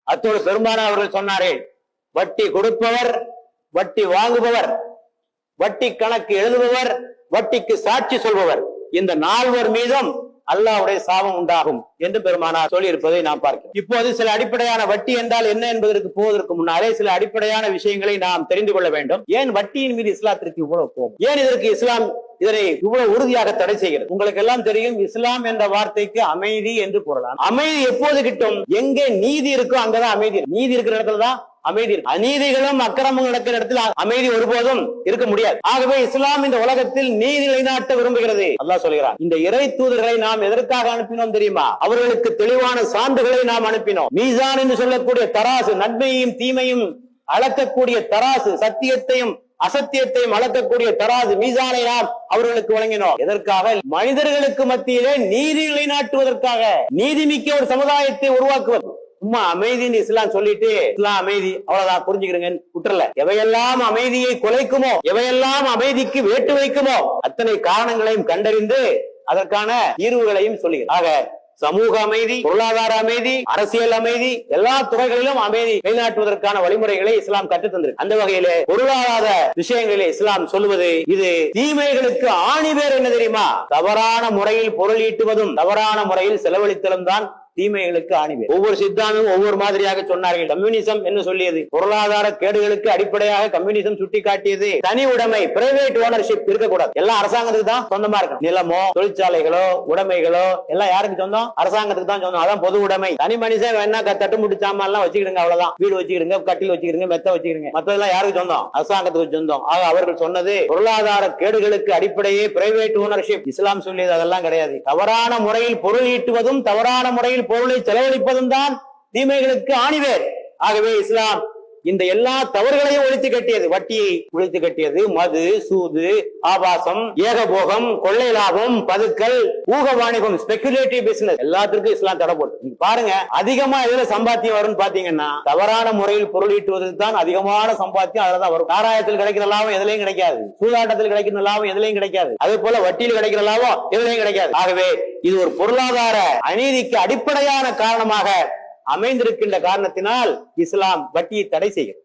அத்தோடு பெருமானார் அவர்கள் சொன்னாரே, வட்டி கொடுப்பவர், வட்டி வாங்குபவர், வட்டி கணக்கு எழுதுபவர், வட்டிக்கு சாட்சி சொல்பவர், இந்த 4 மீதும் அல்லாஹ்வுடைய சாபம் உண்டாகும் என்று பெருமானார் சொல்லி இருப்பதை நாம் பார்க்கிறோம். இப்போது சில அடிப்படையான வட்டி என்றால் என்ன என்பதற்கு போவதற்கு முன்னாலே சில அடிப்படையான விஷயங்களை நாம் தெரிந்து கொள்ள வேண்டும். ஏன் வட்டியின் மீது இஸ்லாத்திற்கு இவ்வளவு கோபம்? ஏன் இதற்கு இஸ்லாம் இதனை இவ்வளவு உறுதியாக தடை செய்கிறது? உங்களுக்கு எல்லாம் தெரியும், இஸ்லாம் என்ற வார்த்தைக்கு அமைதி என்று கூறலாம். அமைதி எப்போது கிட்டும்? எங்கே நீதி இருக்கோ அங்கதான் அமைதி. நீதி இருக்கிற இடத்துலதான் அமைதி இருக்கு. அநீதிகளும் அக்கிரமங்களும் நடக்கிற இடத்தில் அமைதி ஒருபோதும் இருக்க முடியாது. ஆகவே இஸ்லாம் இந்த உலகத்தில் நீதி நிலைநாட்ட விரும்புகிறது. அல்லாஹ் சொல்கிறான், இந்த இறை தூதர்களை நாம் எதற்காக அனுப்பினோம் தெரியுமா? அவர்களுக்கு தெளிவான சான்றுகளை நாம் அனுப்பினோம். மீசான் என்று சொல்லக்கூடிய தராசு, நன்மையும் தீமையும் அளக்கக்கூடிய தராசு, சத்தியத்தையும் அசத்தியத்தையும் அளக்கக்கூடிய தராசு மீசானை நாம் அவர்களுக்கு வழங்கினோம். எதற்காக? மனிதர்களுக்கு மத்தியிலே நீதி நிலைநாட்டுவதற்காக, நீதிமிக்க ஒரு சமுதாயத்தை உருவாக்குவது. சும்மா அமைதின்னு இஸ்லாம் சொல்லிட்டு இஸ்லாம் அமைதி அவ்வளவுதான் புரிஞ்சுக்கிறீங்க விட்டுறல. எவையெல்லாம் அமைதியை குலைக்குமோ, எவையெல்லாம் அமைதிக்கு வேட்டு வைக்குமோ அத்தனை காரணங்களையும் கண்டறிந்து அதற்கான தீர்வுகளையும் சொல்லுகிறது. ஆக சமூக அமைதி, பொருளாதார அமைதி, அரசியல் அமைதி, எல்லா துறைகளிலும் அமைதி நிலைநாட்டுவதற்கான வழிமுறைகளை இஸ்லாம் கற்றுத் தந்திருக்கு. அந்த வகையிலே பொருளாதார விஷயங்களிலே இஸ்லாம் சொல்லுவது, இது தீமைகளுக்கு ஆணிவேர் என்ன தெரியுமா? தவறான முறையில் பொருள் ஈட்டுவதும் தவறான முறையில் செலவழித்தலும் தான் தீமைகளுக்கு ஆணிவேர். ஒவ்வொரு சித்தாந்தமும் ஒவ்வொரு மாதிரியாக சொன்னார்கள். கம்யூனிசம் என்று சொல்லியது பொருளாதார கேடுகளுக்கு அடிப்படையாக கம்யூனிசம் சுட்டி காட்டியது. தனி உடைமை, பிரைவேட் ஓனர்ஷிப் இருக்கக்கூடாது. எல்லாம் அரசாங்கத்துக்கு தான் சொந்தமா இருக்கு. நிலமோ தொழிற்சாலைகளோ உடைமைகளோ எல்லாம் யாருக்கு சொந்தம்? அரசாங்கத்துக்கு தான் சொந்தம். அதான் பொது உடைமை. தனி மனுஷன் வேணா தட்டு முட்டு சாமான் எல்லாம் வச்சுக்கிடுங்க, அவ்வளவுதான். வீடு வச்சுக்கிடுங்க, கட்டில் வச்சுக்கிடுங்க, மெத்த வச்சுக்கிடுங்க, மற்றதெல்லாம் யாருக்கு சொந்தம்? அரசாங்கத்துக்கு சொந்தம். ஆக அவர்கள் சொன்னது பொருளாதார கேடுகளுக்கு அடிப்படையே பிரைவேட் ஓனர்ஷிப். இஸ்லாம் சொல்லியது அதெல்லாம் கிடையாது. தவறான முறையில் பொருள் ஈட்டுவதும் தவறான முறையில் பொருளை செலவழிப்பதும் தான் தீமைகளுக்கு ஆணிவேர். ஆகவே இஸ்லாம் இந்த எல்லா தவறுகளையும் ஒழித்து கட்டியது. வட்டியை ஒழித்து கட்டியது. மது, சூது, ஆபாசம், ஏகபோகம், கொள்ளை லாபம், பதுக்கல், ஊக வாணிபம், ஸ்பெகுலேட்டிவ் பிசினஸ் எல்லாத்திற்கும் இஸ்லாம் தடை போட்டு. பாருங்க, அதிகமா எதுல சம்பாத்தியம் வரும்னு பாத்தீங்கன்னா தவறான முறையில் பொருள் ஈட்டுவதற்கு தான் அதிகமான சம்பாத்தியம் அதுலதான் வரும். சாராயத்தில் கிடைக்கிற லாபம் எதுலையும் கிடைக்காது. சூதாட்டத்தில் கிடைக்கிற லாபம் எதுலையும் கிடைக்காது. அதே போல வட்டியில் கிடைக்கிற லாபம் எதுலையும் கிடைக்காது. ஆகவே இது ஒரு பொருளாதார அநீதிக்கு அடிப்படையான காரணமாக அமைந்திருக்கின்ற காரணத்தினால் இஸ்லாம் வட்டியை தடை செய்கிறது.